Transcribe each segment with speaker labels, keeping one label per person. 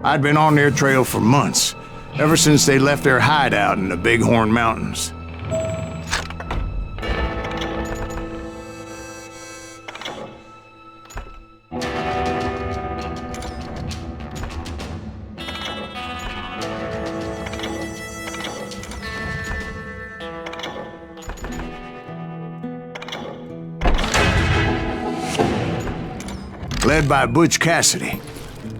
Speaker 1: I'd been on their trail for months, ever since they left their hideout in the Bighorn Mountains. Led by Butch Cassidy.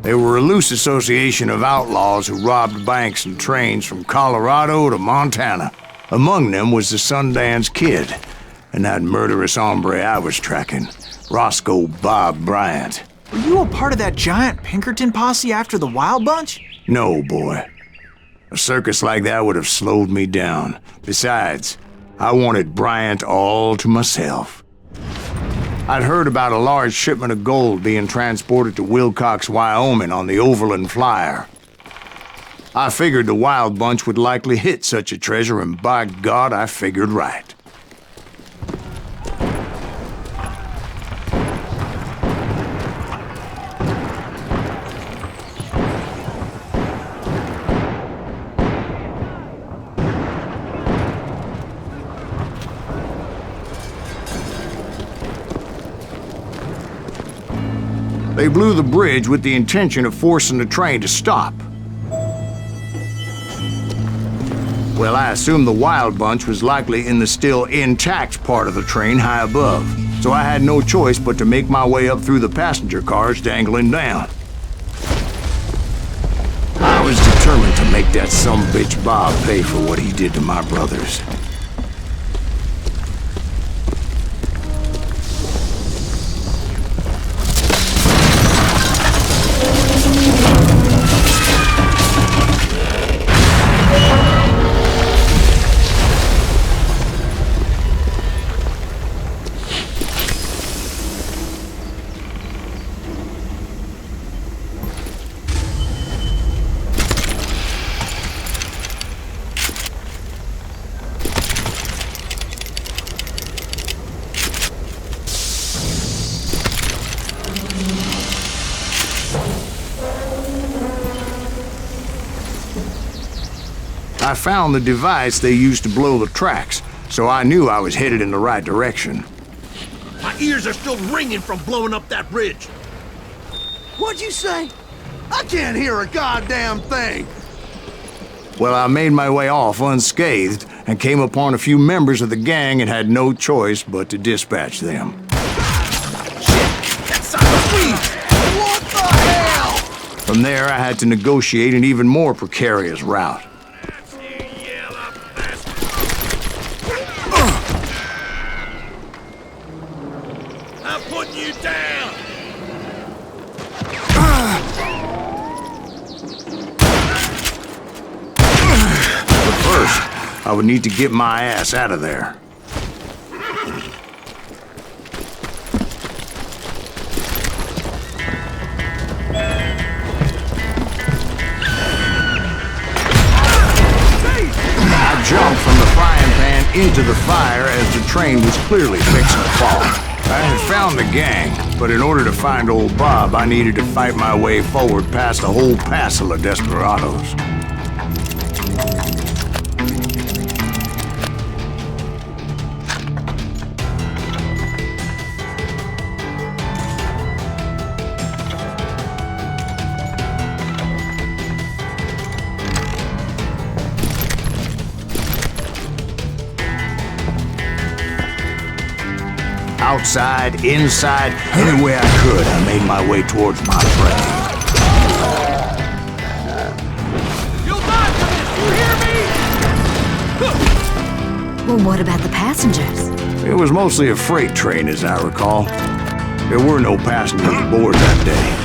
Speaker 1: They were a loose association of outlaws who robbed banks and trains from Colorado to Montana. Among them was the Sundance Kid, and that murderous hombre I was tracking, Roscoe Bob Bryant.
Speaker 2: Were you a part of that giant Pinkerton posse after the Wild Bunch?
Speaker 1: No, boy. A circus like that would have slowed me down. Besides, I wanted Bryant all to myself. I'd heard about a large shipment of gold being transported to Wilcox, Wyoming on the Overland Flyer. I figured the Wild Bunch would likely hit such a treasure, and by God, I figured right. They blew the bridge with the intention of forcing the train to stop. Well, I assumed the Wild Bunch was likely in the still intact part of the train high above, so I had no choice but to make my way up through the passenger cars dangling down. I was determined to make that sumbitch Bob pay for what he did to my brothers. I found the device they used to blow the tracks, so I knew I was headed in the right direction.
Speaker 3: My ears are still ringing from blowing up that bridge.
Speaker 4: What'd you say? I can't hear a goddamn thing.
Speaker 1: Well, I made my way off unscathed and came upon a few members of the gang and had no choice but to dispatch them.
Speaker 3: That son of a weed!
Speaker 4: What the hell?
Speaker 1: From there, I had to negotiate an even more precarious route.
Speaker 3: I'm putting you down!
Speaker 1: But first, I would need to get my ass out of there. I jumped from the frying pan into the fire as the train was clearly fixing to fall. I had found the gang, but in order to find old Bob, I needed to fight my way forward past a whole passel of desperados. Outside, inside, any way I could, I made my way towards my prey.
Speaker 3: You'll die for this, you hear me?
Speaker 5: Well, what about the passengers?
Speaker 1: It was mostly a freight train, as I recall. There were no passengers aboard that day.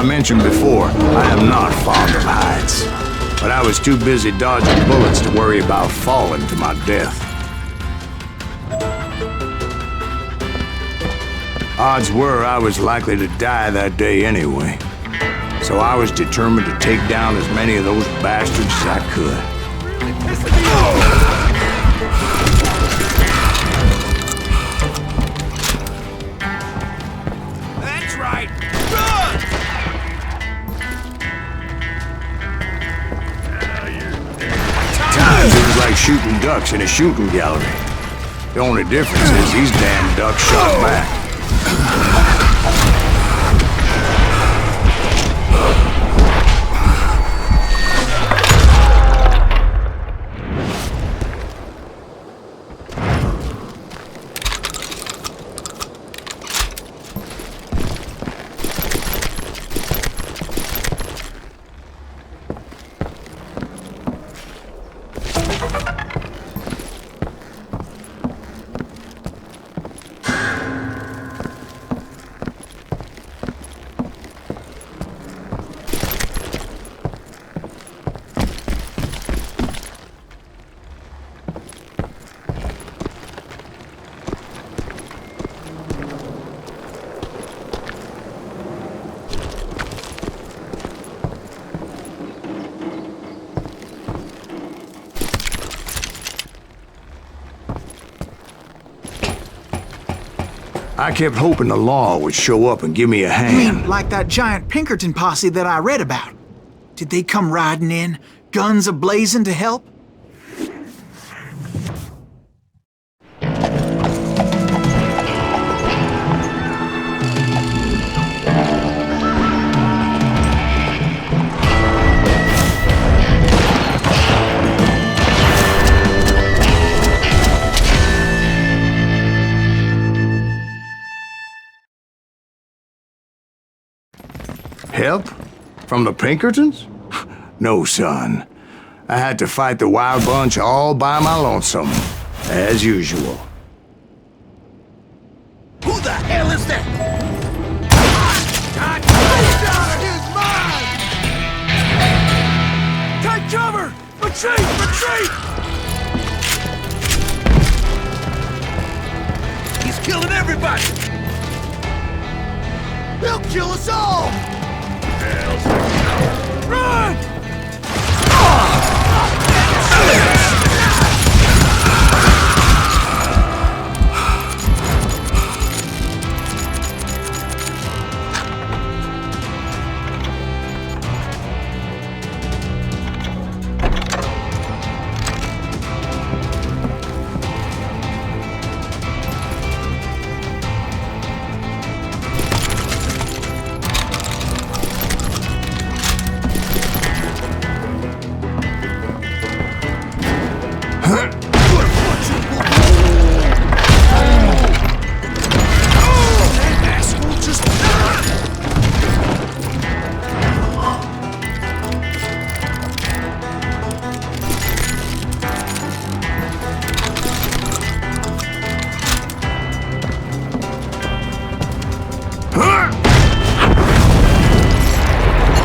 Speaker 1: I mentioned before, I am not fond of heights. But I was too busy dodging bullets to worry about falling to my death. Odds were I was likely to die that day anyway. So I was determined to take down as many of those bastards as I could.
Speaker 3: That's right! Run!
Speaker 1: Times it was like shooting ducks in a shooting gallery. The only difference is these damn ducks shot back. I kept hoping the law would show up and give me a
Speaker 2: You
Speaker 1: hand.
Speaker 2: mean like that giant Pinkerton posse that I read about? Did they come riding in, guns a-blazing to help?
Speaker 1: Help? From the Pinkertons? No, son. I had to fight the wild bunch all by my lonesome, as usual.
Speaker 3: Who the hell is that? God,
Speaker 4: Take cover! Retreat! Retreat!
Speaker 3: he's killing everybody!
Speaker 4: He'll kill us all! Run!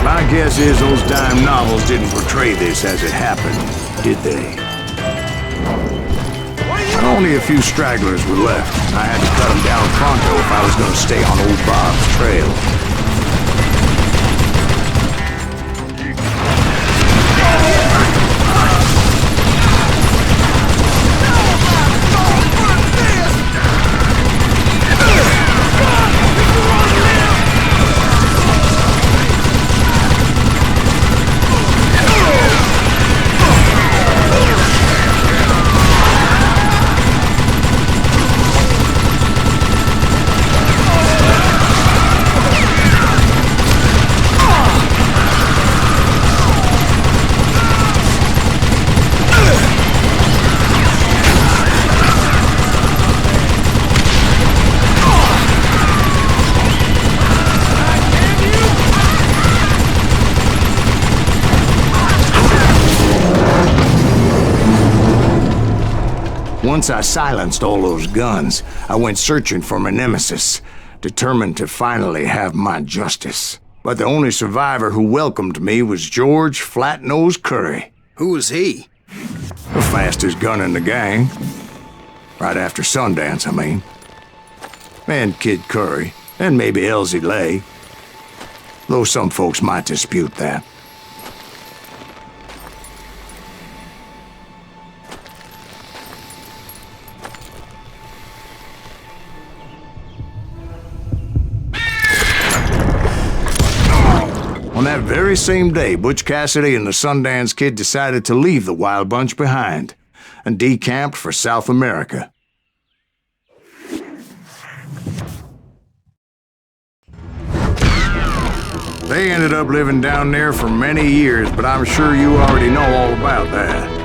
Speaker 1: My guess is those dime novels didn't portray this as it happened, did they? Only a few stragglers were left. I had to cut them down pronto if I was going to stay on old Bob's trail. Once I silenced all those guns, I went searching for my nemesis, determined to finally have my justice. But the only survivor who welcomed me was George Flat-Nosed Curry.
Speaker 3: Who was he?
Speaker 1: The fastest gun in the gang. Right after Sundance, I mean. And Kid Curry, and maybe Elsie Lay. Though some folks might dispute that. On that very same day, Butch Cassidy and the Sundance Kid decided to leave the Wild Bunch behind and decamped for South America. They ended up living down there for many years, but I'm sure you already know all about that.